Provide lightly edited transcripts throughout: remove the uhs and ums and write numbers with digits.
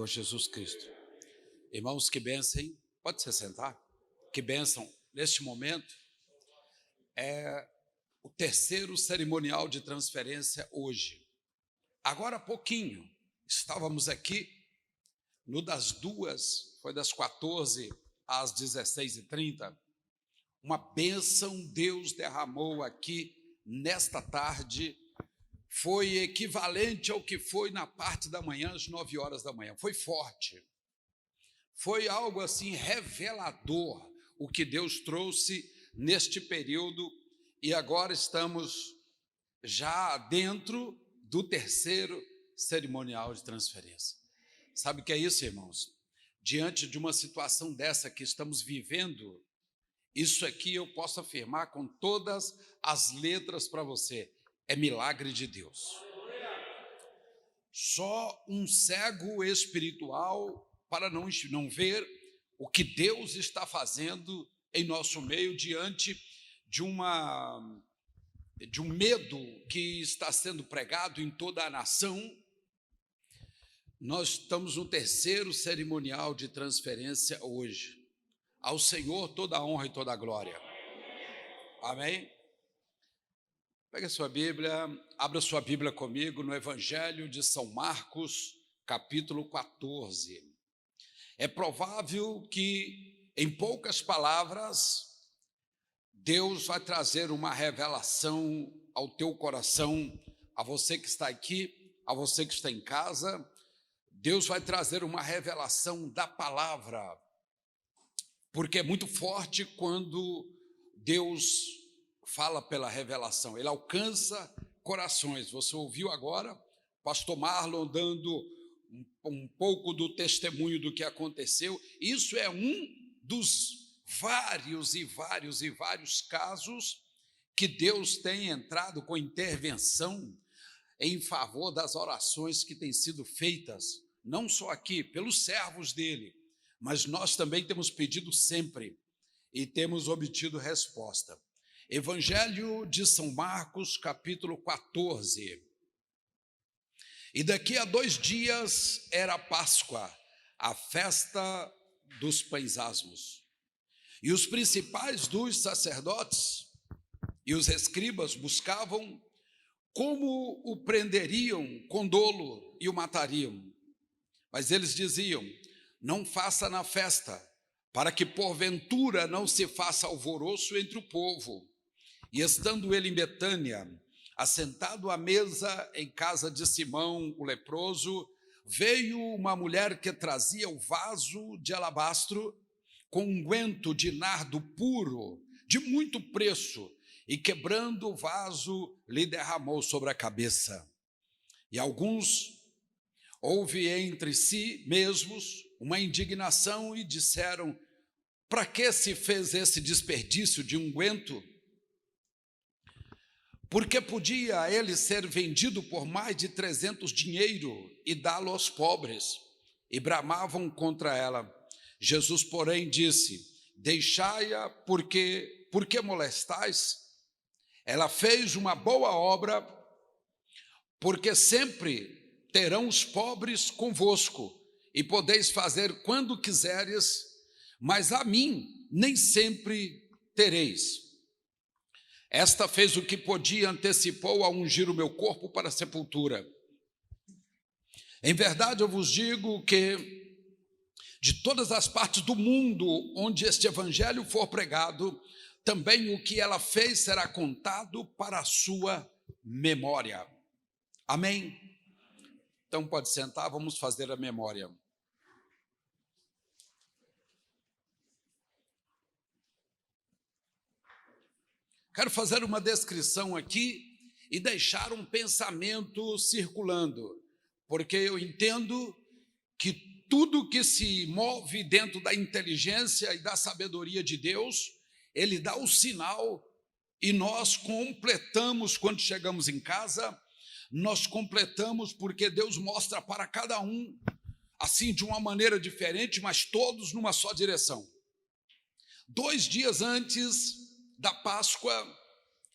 Senhor Jesus Cristo. Irmãos, que bênção, hein? Pode se sentar? Que bênção. Neste momento, é o terceiro cerimonial de transferência hoje. Agora há pouquinho, estávamos aqui, no das duas, foi das 14 às 16h30, uma bênção Deus derramou aqui nesta tarde, foi equivalente ao que foi na parte da manhã, às 9 horas da manhã, foi forte, foi algo assim revelador, o que Deus trouxe neste período, e agora estamos já dentro do terceiro cerimonial de transferência. Sabe o que é isso, irmãos? Diante de uma situação dessa que estamos vivendo, isso aqui eu posso afirmar com todas as letras para você, é milagre de Deus. Só um cego espiritual para não ver o que Deus está fazendo em nosso meio diante de um medo que está sendo pregado em toda a nação. Nós estamos no terceiro cerimonial de transferência hoje. Ao Senhor toda a honra e toda a glória. Amém? Pega a sua Bíblia, abra sua Bíblia comigo no Evangelho de São Marcos, capítulo 14. É provável que, em poucas palavras, Deus vai trazer uma revelação ao teu coração, a você que está aqui, a você que está em casa. Deus vai trazer uma revelação da palavra, porque é muito forte quando Deus fala pela revelação, ele alcança corações. Você ouviu agora pastor Marlon dando um pouco do testemunho do que aconteceu. Isso é um dos vários casos que Deus tem entrado com intervenção em favor das orações que têm sido feitas, não só aqui, pelos servos dele, mas nós também temos pedido sempre e temos obtido resposta. Evangelho de São Marcos, capítulo 14. E daqui a 2 dias era a Páscoa, a festa dos pães asmos. E os principais dos sacerdotes e os escribas buscavam como o prenderiam com dolo e o matariam. Mas eles diziam: não faça na festa, para que porventura não se faça alvoroço entre o povo. E estando ele em Betânia, assentado à mesa em casa de Simão, o leproso, veio uma mulher que trazia o vaso de alabastro com unguento de nardo puro, de muito preço, e quebrando o vaso, lhe derramou sobre a cabeça. E alguns houve entre si mesmos uma indignação e disseram: para que se fez esse desperdício de unguento? Porque podia ele ser vendido por mais de 300 dinheiro e dá-lo aos pobres. E bramavam contra ela. Jesus, porém, disse: deixai-a, por que molestais? Ela fez uma boa obra, porque sempre terão os pobres convosco, e podeis fazer quando quiseres, mas a mim nem sempre tereis. Esta fez o que podia, antecipou a ungir o meu corpo para a sepultura. Em verdade eu vos digo que de todas as partes do mundo onde este evangelho for pregado, também o que ela fez será contado para a sua memória. Amém? Então pode sentar, vamos fazer a memória. Quero fazer uma descrição aqui e deixar um pensamento circulando, porque eu entendo que tudo que se move dentro da inteligência e da sabedoria de Deus, ele dá o sinal e nós completamos quando chegamos em casa, nós completamos porque Deus mostra para cada um, assim de uma maneira diferente, mas todos numa só direção. 2 dias antes da Páscoa,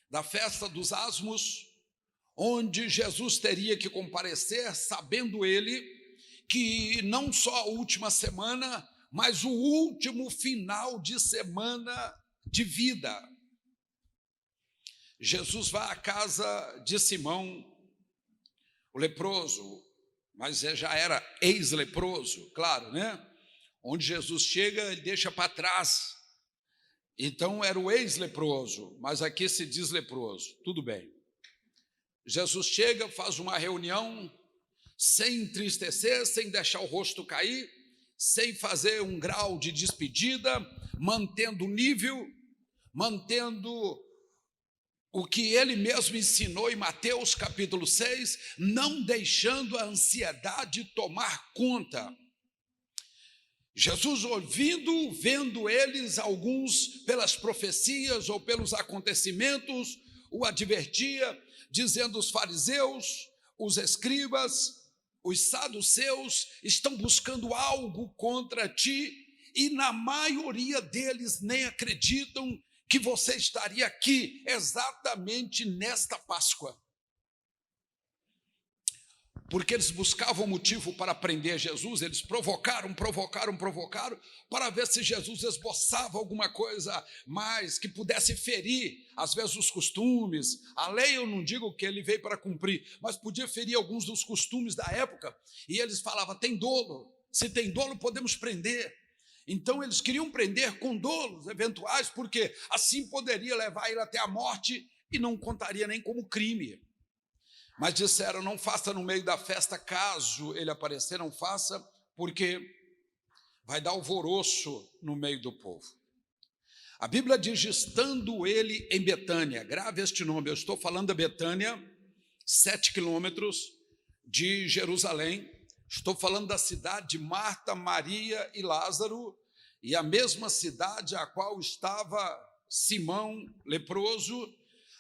da festa dos asmos, onde Jesus teria que comparecer, sabendo ele que não só a última semana, mas o último final de semana de vida. Jesus vai à casa de Simão, o leproso, mas já era ex-leproso, claro, né? Onde Jesus chega, ele deixa para trás. Então era o ex-leproso, mas aqui se diz leproso, tudo bem. Jesus chega, faz uma reunião, sem entristecer, sem deixar o rosto cair, sem fazer um grau de despedida, mantendo o nível, mantendo o que ele mesmo ensinou em Mateus capítulo 6, não deixando a ansiedade tomar conta. Jesus ouvindo, vendo eles, alguns pelas profecias ou pelos acontecimentos, o advertia, dizendo: os fariseus, os escribas, os saduceus estão buscando algo contra ti, e na maioria deles nem acreditam que você estaria aqui exatamente nesta Páscoa. Porque eles buscavam motivo para prender Jesus, eles provocaram, para ver se Jesus esboçava alguma coisa mais que pudesse ferir, às vezes, os costumes. A lei, eu não digo que ele veio para cumprir, mas podia ferir alguns dos costumes da época, e eles falavam: tem dolo, se tem dolo podemos prender. Então eles queriam prender com dolos eventuais, porque assim poderia levar ele até a morte e não contaria nem como crime. Mas disseram: não faça no meio da festa, caso ele aparecer, não faça, porque vai dar alvoroço no meio do povo. A Bíblia diz: estando ele em Betânia, grave este nome, eu estou falando da Betânia, 7 quilômetros de Jerusalém, estou falando da cidade de Marta, Maria e Lázaro, e a mesma cidade a qual estava Simão, leproso,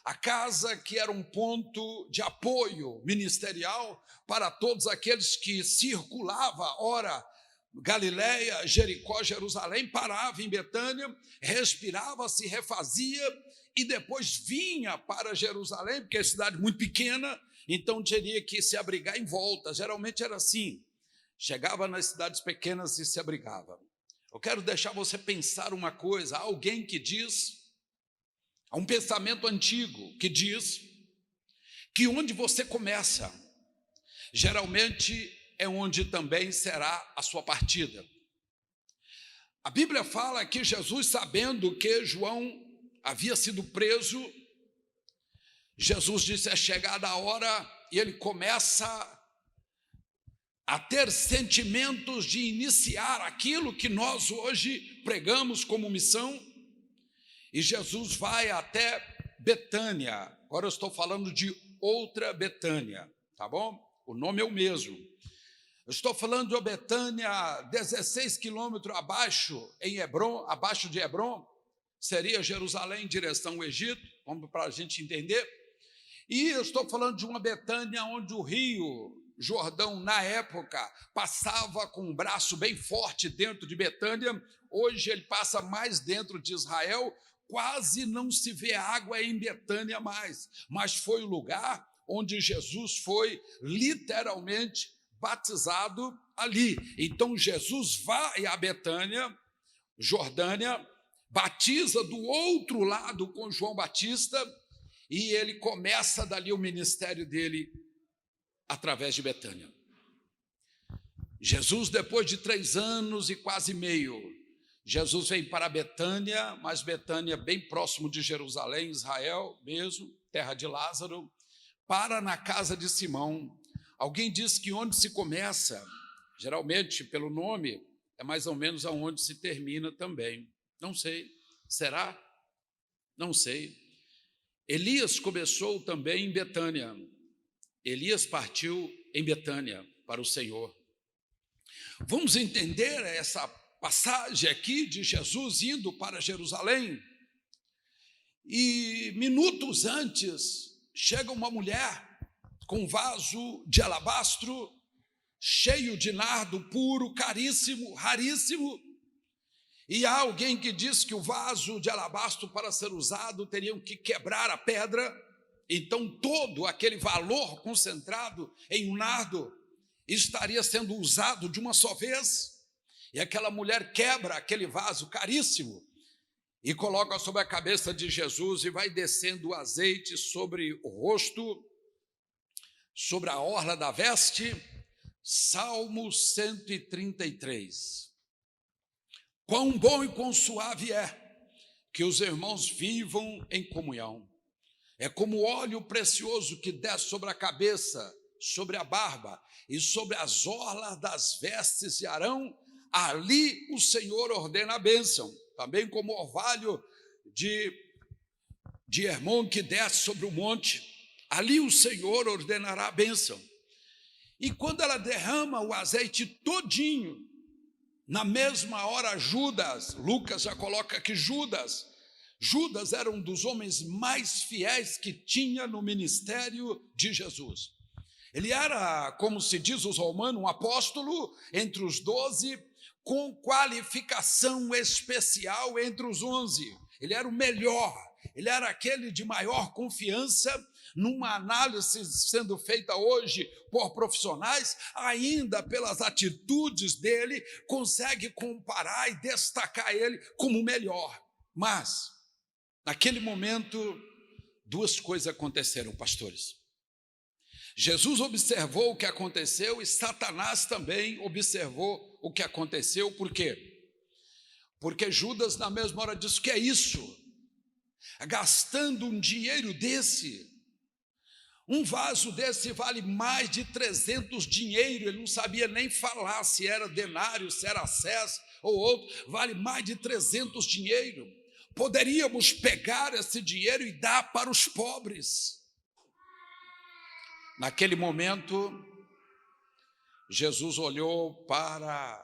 a casa que era um ponto de apoio ministerial para todos aqueles que circulavam, ora, Galiléia, Jericó, Jerusalém, parava em Betânia, respirava, se refazia e depois vinha para Jerusalém, porque é cidade muito pequena, então teria que se abrigar em volta. Geralmente era assim, chegava nas cidades pequenas e se abrigava. Eu quero deixar você pensar uma coisa: há alguém que diz, há um pensamento antigo que diz que onde você começa, geralmente é onde também será a sua partida. A Bíblia fala que Jesus, sabendo que João havia sido preso, Jesus disse: é chegada a hora, e ele começa a ter sentimentos de iniciar aquilo que nós hoje pregamos como missão. E Jesus vai até Betânia. Agora eu estou falando de outra Betânia, tá bom? O nome é o mesmo. Eu estou falando de Betânia, 16 quilômetros abaixo, em Hebron, abaixo de Hebron, seria Jerusalém em direção ao Egito, vamos para a gente entender. E eu estou falando de uma Betânia onde o rio Jordão, na época, passava com um braço bem forte dentro de Betânia. Hoje ele passa mais dentro de Israel. Quase não se vê água em Betânia mais, mas foi o lugar onde Jesus foi literalmente batizado ali. Então Jesus vai a Betânia, Jordânia, batiza do outro lado com João Batista, e ele começa dali o ministério dele através de Betânia. Jesus, depois de 3 anos e quase meio, Jesus vem para Betânia, mas Betânia bem próximo de Jerusalém, Israel mesmo, terra de Lázaro, para na casa de Simão. Alguém diz que onde se começa, geralmente pelo nome, é mais ou menos aonde se termina também. Não sei, será? Não sei. Elias começou também em Betânia. Elias partiu em Betânia para o Senhor. Vamos entender essa passagem aqui de Jesus indo para Jerusalém, e minutos antes chega uma mulher com um vaso de alabastro cheio de nardo puro, caríssimo, raríssimo, e há alguém que diz que o vaso de alabastro, para ser usado, teriam que quebrar a pedra. Então todo aquele valor concentrado em um nardo, estaria sendo usado de uma só vez, e aquela mulher quebra aquele vaso caríssimo e coloca sobre a cabeça de Jesus e vai descendo o azeite sobre o rosto, sobre a orla da veste. Salmo 133. Quão bom e quão suave é que os irmãos vivam em comunhão. É como óleo precioso que desce sobre a cabeça, sobre a barba e sobre as orlas das vestes de Arão. Ali o Senhor ordena a bênção, também como orvalho de Hermon que desce sobre o monte. Ali o Senhor ordenará a bênção. E quando ela derrama o azeite todinho, na mesma hora Judas, Lucas já coloca que Judas era um dos homens mais fiéis que tinha no ministério de Jesus. Ele era, como se diz os romanos, um apóstolo entre os 12, com qualificação especial entre os 11. Ele era o melhor, ele era aquele de maior confiança. Numa análise sendo feita hoje por profissionais, ainda pelas atitudes dele, consegue comparar e destacar ele como o melhor. Mas, naquele momento, duas coisas aconteceram, pastores. Jesus observou o que aconteceu e Satanás também observou o que aconteceu. Por quê? Porque Judas, na mesma hora, disse: que é isso? Gastando um dinheiro desse, um vaso desse vale mais de 300 dinheiro, ele não sabia nem falar se era denário, se era sés ou outro, vale mais de 300 dinheiro. Poderíamos pegar esse dinheiro e dar para os pobres. Naquele momento, Jesus olhou para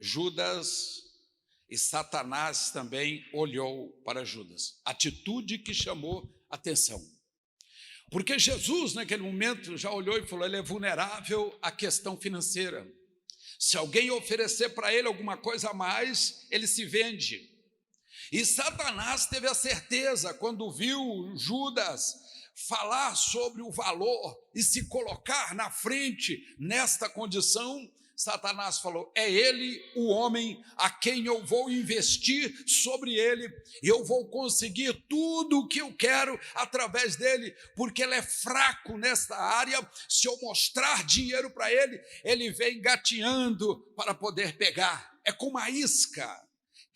Judas e Satanás também olhou para Judas. Atitude que chamou atenção. Porque Jesus, naquele momento, já olhou e falou: ele é vulnerável à questão financeira. Se alguém oferecer para ele alguma coisa a mais, ele se vende. E Satanás teve a certeza, quando viu Judas falar sobre o valor e se colocar na frente nesta condição, Satanás falou: é ele o homem a quem eu vou investir sobre ele, e eu vou conseguir tudo o que eu quero através dele, porque ele é fraco nesta área. Se eu mostrar dinheiro para ele, ele vem gateando para poder pegar. É como a isca.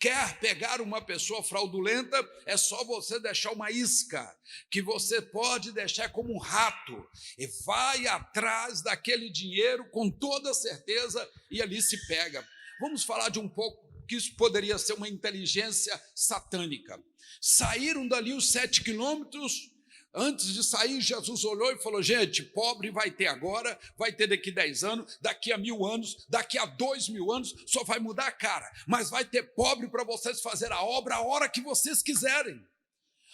Quer pegar uma pessoa fraudulenta, é só você deixar uma isca, que você pode deixar como um rato, e vai atrás daquele dinheiro com toda certeza, e ali se pega. Vamos falar de um pouco que isso poderia ser uma inteligência satânica. Saíram dali os 7 quilômetros. Antes de sair, Jesus olhou e falou: gente, pobre vai ter agora, vai ter daqui 10 anos, daqui a 1000 anos, daqui a 2000 anos, só vai mudar a cara, mas vai ter pobre para vocês fazer a obra a hora que vocês quiserem,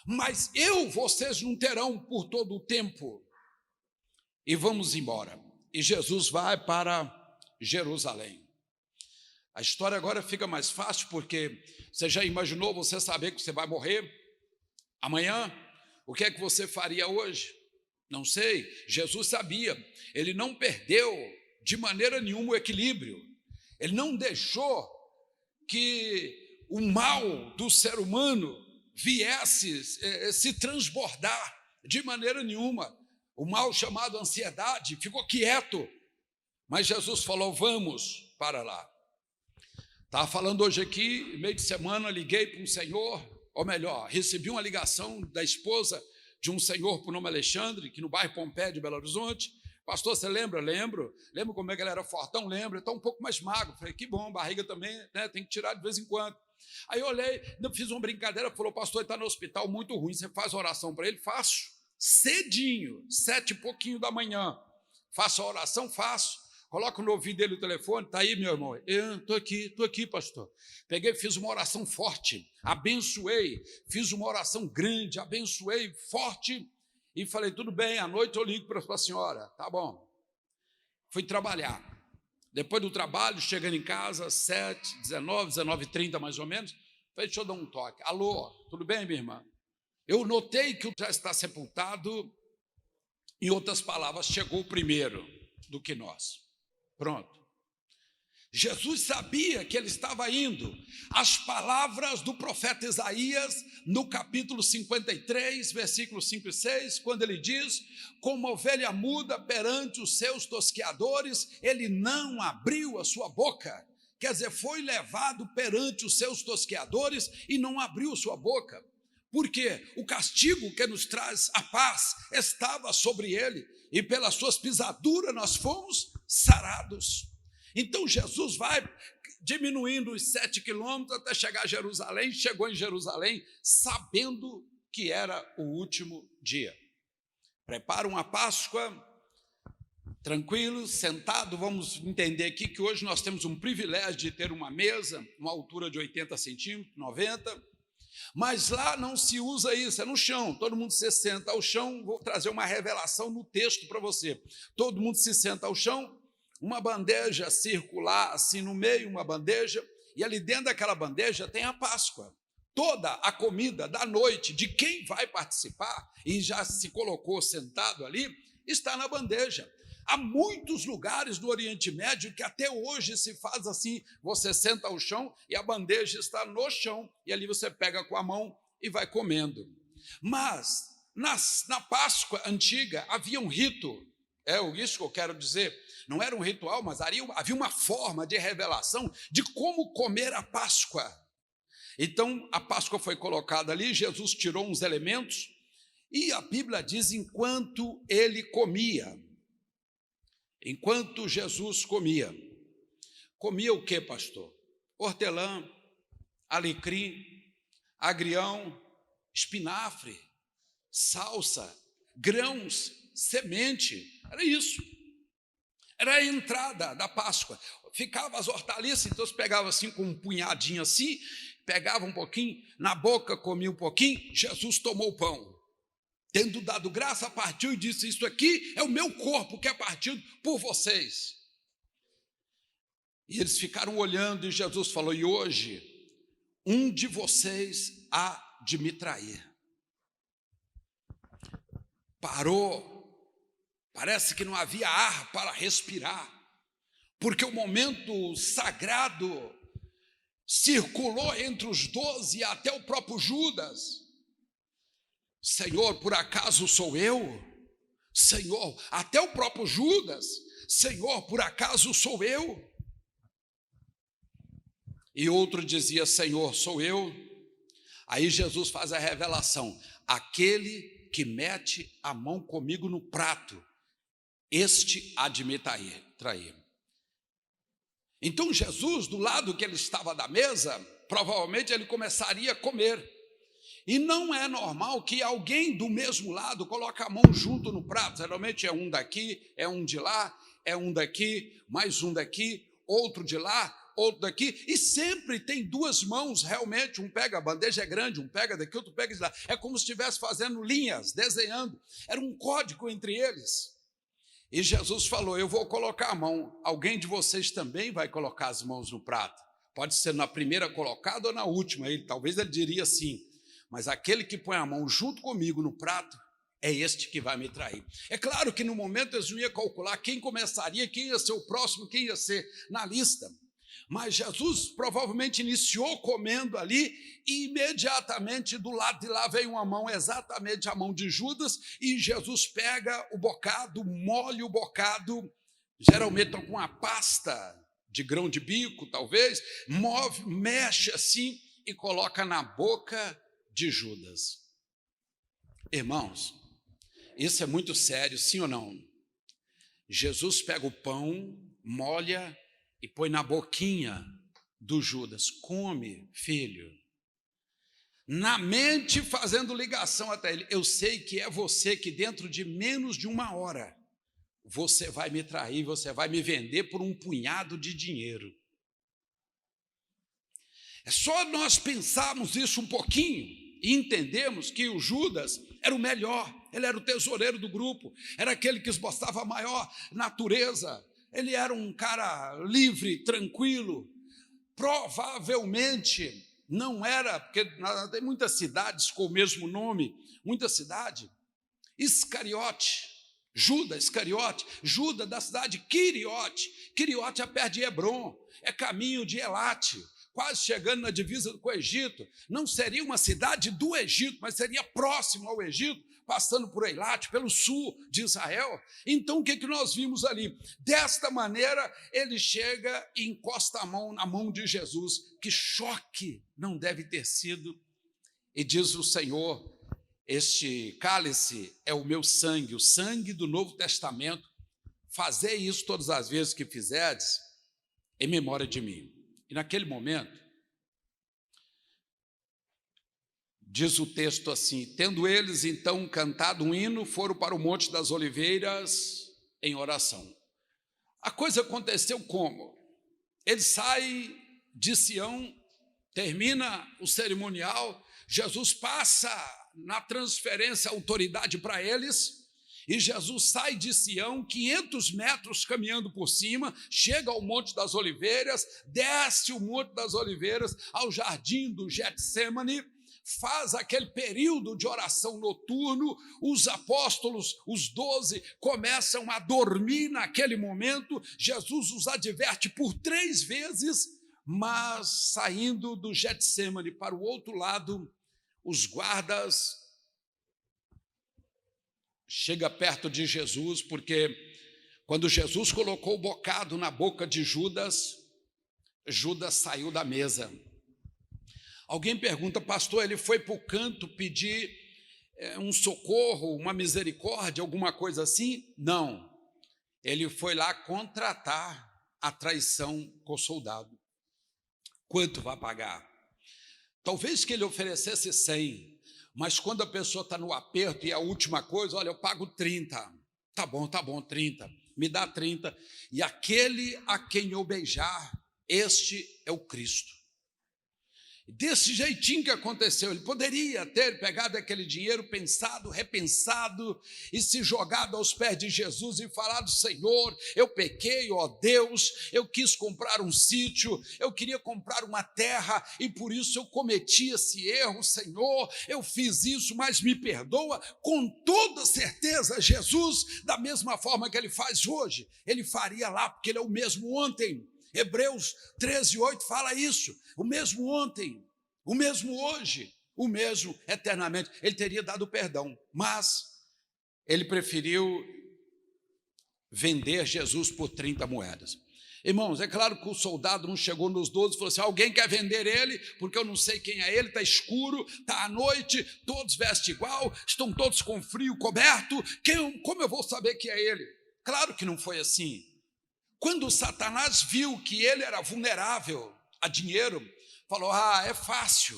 mas vocês não terão por todo o tempo. E vamos embora. E Jesus vai para Jerusalém. A história agora fica mais fácil, porque você já imaginou você saber que você vai morrer amanhã? O que é que você faria hoje? Não sei. Jesus sabia. Ele não perdeu de maneira nenhuma o equilíbrio. Ele não deixou que o mal do ser humano viesse se transbordar de maneira nenhuma. O mal chamado ansiedade ficou quieto. Mas Jesus falou: vamos para lá. Estava falando hoje aqui, meio de semana, liguei para um senhor, ou melhor, recebi uma ligação da esposa de um senhor por nome Alexandre, que no bairro Pompeia de Belo Horizonte. Pastor, você lembra? Lembro como é que ele era fortão? Lembro. Está um pouco mais magro. Falei: que bom, barriga também, né, tem que tirar de vez em quando. Aí eu olhei, fiz uma brincadeira, falou: pastor, ele está no hospital muito ruim, você faz oração para ele? Faço, cedinho, 7 e pouquinho da manhã, faço a oração, faço. Coloca no ouvido dele o telefone: está aí, meu irmão? Estou aqui, pastor. Peguei, fiz uma oração forte, abençoei, fiz uma oração grande, abençoei, forte, e falei: tudo bem, à noite eu ligo para a senhora. Tá bom. Fui trabalhar. Depois do trabalho, chegando em casa, 7, 19, 19h30 mais ou menos, falei: deixa eu dar um toque. Alô, tudo bem, minha irmã? Eu notei que já está sepultado, em outras palavras, chegou primeiro do que nós. Pronto. Jesus sabia que ele estava indo. As palavras do profeta Isaías, no capítulo 53, versículos 5 e 6, quando ele diz: como ovelha muda perante os seus tosqueadores, ele não abriu a sua boca. Quer dizer, foi levado perante os seus tosqueadores e não abriu sua boca. Porque o castigo que nos traz a paz estava sobre ele, e pelas suas pisaduras nós fomos sarados. Então Jesus vai diminuindo os 7 quilômetros até chegar a Jerusalém. Chegou em Jerusalém sabendo que era o último dia. Prepara uma Páscoa, tranquilo, sentado. Vamos entender aqui que hoje nós temos um privilégio de ter uma mesa, uma altura de 80 centímetros, 90. Mas lá não se usa isso, é no chão. Todo mundo se senta ao chão. Vou trazer uma revelação no texto para você. Todo mundo se senta ao chão. Uma bandeja circular assim no meio, uma bandeja, e ali dentro daquela bandeja tem a Páscoa. Toda a comida da noite de quem vai participar e já se colocou sentado ali, está na bandeja. Há muitos lugares do Oriente Médio que até hoje se faz assim: você senta ao chão e a bandeja está no chão, e ali você pega com a mão e vai comendo. Mas na Páscoa antiga havia um rito, isso que eu quero dizer. Não era um ritual, mas havia uma forma de revelação de como comer a Páscoa. Então, a Páscoa foi colocada ali, Jesus tirou uns elementos, e a Bíblia diz: enquanto ele comia, enquanto Jesus comia o que, pastor? Hortelã, alecrim, agrião, espinafre, salsa, grãos, semente, era isso. Era a entrada da Páscoa. Ficava as hortaliças, então você pegava assim com um punhadinho assim, pegava um pouquinho, na boca comia um pouquinho. Jesus tomou o pão. Tendo dado graça, partiu e disse: isto aqui é o meu corpo que é partido por vocês. E eles ficaram olhando e Jesus falou: e hoje um de vocês há de me trair. Parou. Parece que não havia ar para respirar, porque o momento sagrado circulou entre os 12 e até o próprio Judas. Senhor, por acaso sou eu? Senhor, até o próprio Judas. Senhor, por acaso sou eu? E outro dizia: Senhor, sou eu. Aí Jesus faz a revelação: aquele que mete a mão comigo no prato, este há de me trair. Então Jesus, do lado que ele estava da mesa, provavelmente ele começaria a comer. E não é normal que alguém do mesmo lado coloque a mão junto no prato. Geralmente é um daqui, é um de lá, é um daqui, mais um daqui, outro de lá, outro daqui. E sempre tem duas mãos realmente. Um pega, a bandeja é grande, um pega daqui, outro pega de lá. É como se estivesse fazendo linhas, desenhando. Era um código entre eles. E Jesus falou: eu vou colocar a mão, alguém de vocês também vai colocar as mãos no prato. Pode ser na primeira colocada ou na última. Talvez ele diria assim: mas aquele que põe a mão junto comigo no prato, é este que vai me trair. É claro que no momento eles não iam calcular quem começaria, quem ia ser o próximo, quem ia ser na lista. Mas Jesus provavelmente iniciou comendo ali, e imediatamente do lado de lá veio uma mão, exatamente a mão de Judas, e Jesus pega o bocado, molha o bocado, geralmente com uma pasta de grão de bico, talvez, mexe assim e coloca na boca de Judas. Irmãos, isso é muito sério, sim ou não? Jesus pega o pão, molha e põe na boquinha do Judas: come, filho. Na mente, fazendo ligação até ele: eu sei que é você que dentro de menos de uma hora você vai me trair, você vai me vender por um punhado de dinheiro. É só nós pensarmos isso um pouquinho e entendemos que o Judas era o melhor, ele era o tesoureiro do grupo, era aquele que esboçava a maior natureza. Ele era um cara livre, tranquilo. Provavelmente não era, porque tem muitas cidades com o mesmo nome, muita cidade. Iscariote, Judas Iscariote, Judas da cidade de Quiriote. Quiriote é perto de Hebrom, é caminho de Elate, quase chegando na divisa com o Egito. Não seria uma cidade do Egito, mas seria próximo ao Egito, passando por Elate, pelo sul de Israel. Então, o que nós vimos ali? Desta maneira, ele chega e encosta a mão na mão de Jesus. Que choque não deve ter sido. E diz o Senhor: este cálice é o meu sangue, o sangue do Novo Testamento. Fazei isso todas as vezes que fizerdes, em memória de mim. E naquele momento, diz o texto assim: tendo eles então cantado um hino, foram para o Monte das Oliveiras em oração. A coisa aconteceu como? Ele sai de Sião, termina o cerimonial, Jesus passa na transferência autoridade para eles, e Jesus sai de Sião, 500 metros caminhando por cima, chega ao Monte das Oliveiras, desce o Monte das Oliveiras ao jardim do Getsêmani, faz aquele período de oração noturno. Os apóstolos, os 12, começam a dormir naquele momento. Jesus os adverte por 3 vezes, mas saindo do Getsêmani para o outro lado, os guardas chegam perto de Jesus, porque quando Jesus colocou o bocado na boca de Judas, Judas saiu da mesa. Alguém pergunta: pastor, ele foi para o canto pedir um socorro, uma misericórdia, alguma coisa assim? Não, ele foi lá contratar a traição com o soldado. Quanto vai pagar? Talvez que ele oferecesse 100, mas quando a pessoa está no aperto e a última coisa: olha, eu pago 30. Tá bom, 30, me dá 30. E aquele a quem eu beijar, este é o Cristo. Desse jeitinho que aconteceu, ele poderia ter pegado aquele dinheiro, pensado, repensado e se jogado aos pés de Jesus e falado: Senhor, eu pequei, ó Deus, eu quis comprar um sítio, eu queria comprar uma terra e por isso eu cometi esse erro, Senhor, eu fiz isso, mas me perdoa. Com toda certeza, Jesus, da mesma forma que ele faz hoje, ele faria lá, porque ele é o mesmo ontem. Hebreus 13:8 fala isso: o mesmo ontem, o mesmo hoje, o mesmo eternamente. Ele teria dado perdão, mas ele preferiu vender Jesus por 30 moedas. Irmãos, é claro que o soldado não chegou nos 12 e falou assim: alguém quer vender ele? Porque eu não sei quem é ele, está escuro, está à noite, todos vestem igual, estão todos com frio, coberto, como eu vou saber que é ele? Claro que não foi assim. Quando Satanás viu que ele era vulnerável a dinheiro, falou: é fácil,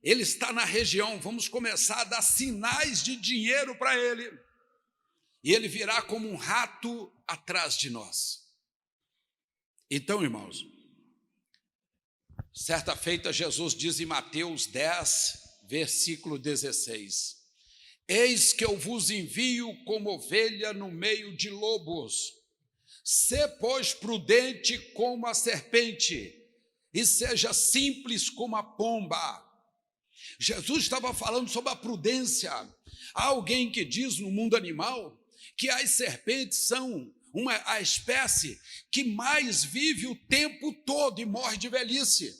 ele está na região, vamos começar a dar sinais de dinheiro para ele, e ele virá como um rato atrás de nós. Então, irmãos, certa feita Jesus diz em Mateus 10, versículo 16: eis que eu vos envio como ovelha no meio de lobos. Sê, pois, prudente como a serpente, e seja simples como a pomba. Jesus estava falando sobre a prudência. Há alguém que diz no mundo animal que as serpentes são a espécie que mais vive o tempo todo e morre de velhice.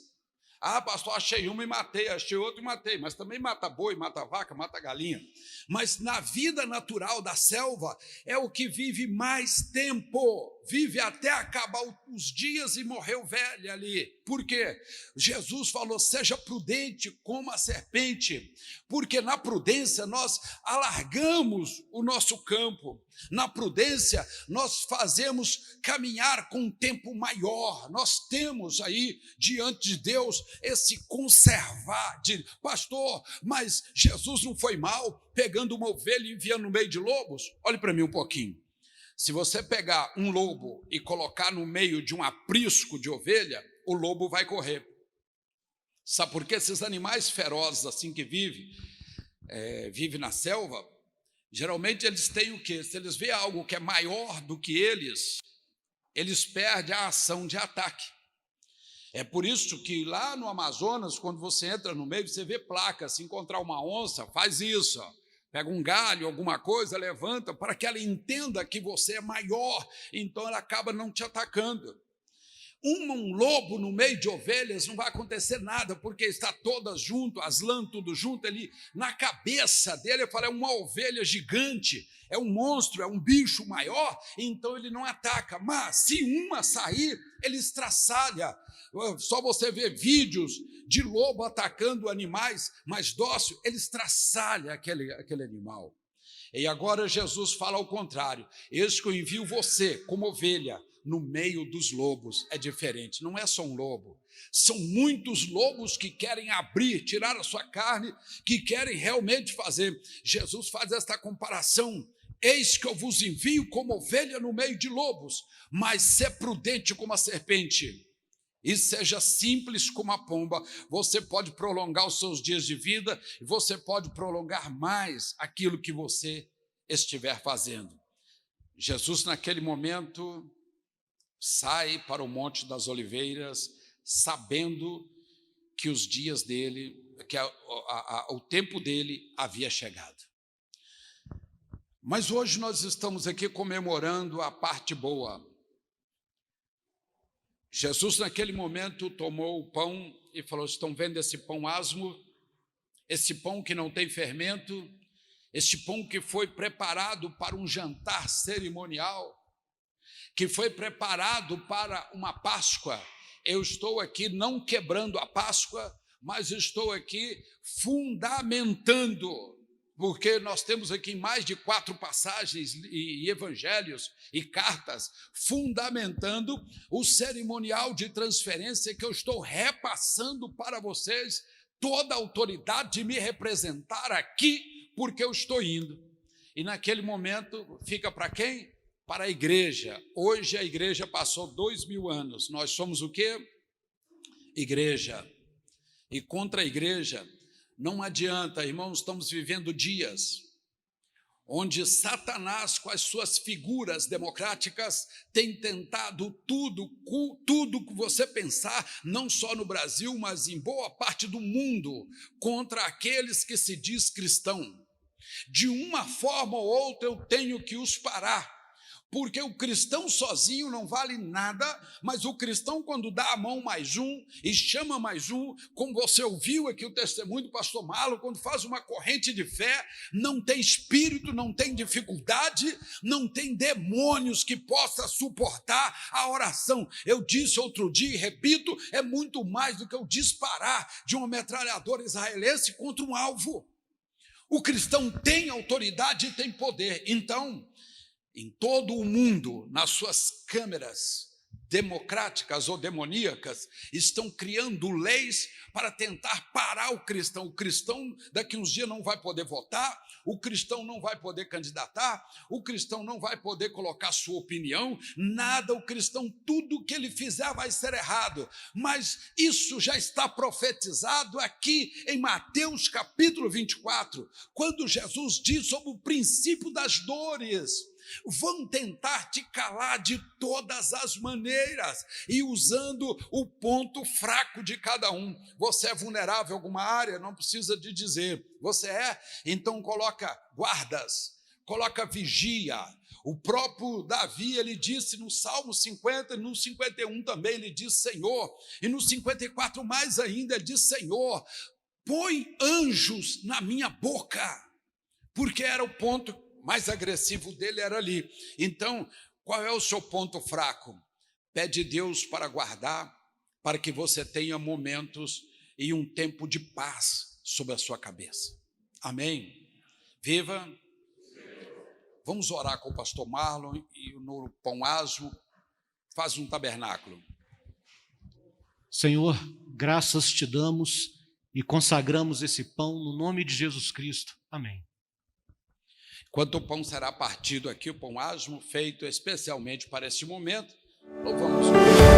Pastor, achei uma e matei, achei outra e matei, mas também mata boi, mata vaca, mata galinha. Mas na vida natural da selva, é o que vive mais tempo, vive até acabar os dias e morreu velho ali. Por quê? Jesus falou: seja prudente como a serpente, porque na prudência nós alargamos o nosso campo, na prudência nós fazemos caminhar com um tempo maior. Nós temos aí diante de Deus esse conservar, pastor, mas Jesus não foi mal pegando uma ovelha e enviando no meio de lobos? Olhe para mim um pouquinho. Se você pegar um lobo e colocar no meio de um aprisco de ovelha, o lobo vai correr. Sabe por quê? Esses animais ferozes assim que vivem na selva, geralmente eles têm o quê? Se eles veem algo que é maior do que eles perdem a ação de ataque. É por isso que lá no Amazonas, quando você entra no meio, você vê placa: se encontrar uma onça, faz isso, Pega um galho, alguma coisa, levanta, para que ela entenda que você é maior, então ela acaba não te atacando. Um lobo no meio de ovelhas não vai acontecer nada, porque está todas junto, as lãs tudo junto, ele, na cabeça dele, eu falo, é uma ovelha gigante, é um monstro, é um bicho maior, então ele não ataca. Mas se uma sair, ele estraçalha. Só você ver vídeos de lobo atacando animais mais dóceis, ele estraçalha aquele animal. E agora Jesus fala ao contrário: eis que eu envio você como ovelha no meio dos lobos. É diferente, não é só um lobo, são muitos lobos que querem abrir, tirar a sua carne, que querem realmente fazer. Jesus faz esta comparação: eis que eu vos envio como ovelha no meio de lobos, mas se prudente como a serpente e seja simples como a pomba. Você pode prolongar os seus dias de vida e você pode prolongar mais aquilo que você estiver fazendo. Jesus, naquele momento, sai para o Monte das Oliveiras, sabendo que os dias dele, que o tempo dele havia chegado. Mas hoje nós estamos aqui comemorando a parte boa. Jesus, naquele momento, tomou o pão e falou: estão vendo esse pão asmo, esse pão que não tem fermento, este pão que foi preparado para um jantar cerimonial, que foi preparado para uma Páscoa. Eu estou aqui não quebrando a Páscoa, mas estou aqui fundamentando, porque nós temos aqui mais de 4 passagens e evangelhos e cartas fundamentando o cerimonial de transferência que eu estou repassando para vocês, toda a autoridade de me representar aqui, porque eu estou indo. E naquele momento fica para quem? Para a igreja. Hoje a igreja passou 2000 anos. Nós somos o quê? Igreja. E contra a igreja não adianta, irmãos. Estamos vivendo dias onde Satanás, com as suas figuras democráticas, tem tentado tudo que você pensar, não só no Brasil, mas em boa parte do mundo, contra aqueles que se diz cristão. De uma forma ou outra eu tenho que os parar, porque o cristão sozinho não vale nada, mas o cristão, quando dá a mão mais um e chama mais um, como você ouviu aqui o testemunho do pastor Marlon, quando faz uma corrente de fé, não tem espírito, não tem dificuldade, não tem demônios que possa suportar a oração. Eu disse outro dia e repito, é muito mais do que o disparar de uma metralhadora israelense contra um alvo. O cristão tem autoridade e tem poder. Então, em todo o mundo, nas suas câmeras democráticas ou demoníacas, estão criando leis para tentar parar o cristão. O cristão daqui uns dias não vai poder votar, o cristão não vai poder candidatar, o cristão não vai poder colocar sua opinião, nada. O cristão, tudo que ele fizer vai ser errado. Mas isso já está profetizado aqui em Mateus capítulo 24, quando Jesus diz sobre o princípio das dores. Vão tentar te calar de todas as maneiras e usando o ponto fraco de cada um. Você é vulnerável em alguma área? Não precisa de dizer. Você é? Então coloca guardas, coloca vigia. O próprio Davi, ele disse no Salmo 50, no 51 também, ele diz Senhor, e no 54 mais ainda, ele diz Senhor, põe anjos na minha boca, porque era o ponto mais agressivo dele, era ali. Então, qual é o seu ponto fraco? Pede Deus para guardar, para que você tenha momentos e um tempo de paz sobre a sua cabeça. Amém? Viva! Vamos orar com o pastor Marlon e no pão asmo, faz um tabernáculo. Senhor, graças te damos e consagramos esse pão no nome de Jesus Cristo. Amém. Enquanto o pão será partido aqui, o pão asmo, feito especialmente para este momento, louvamos o Senhor.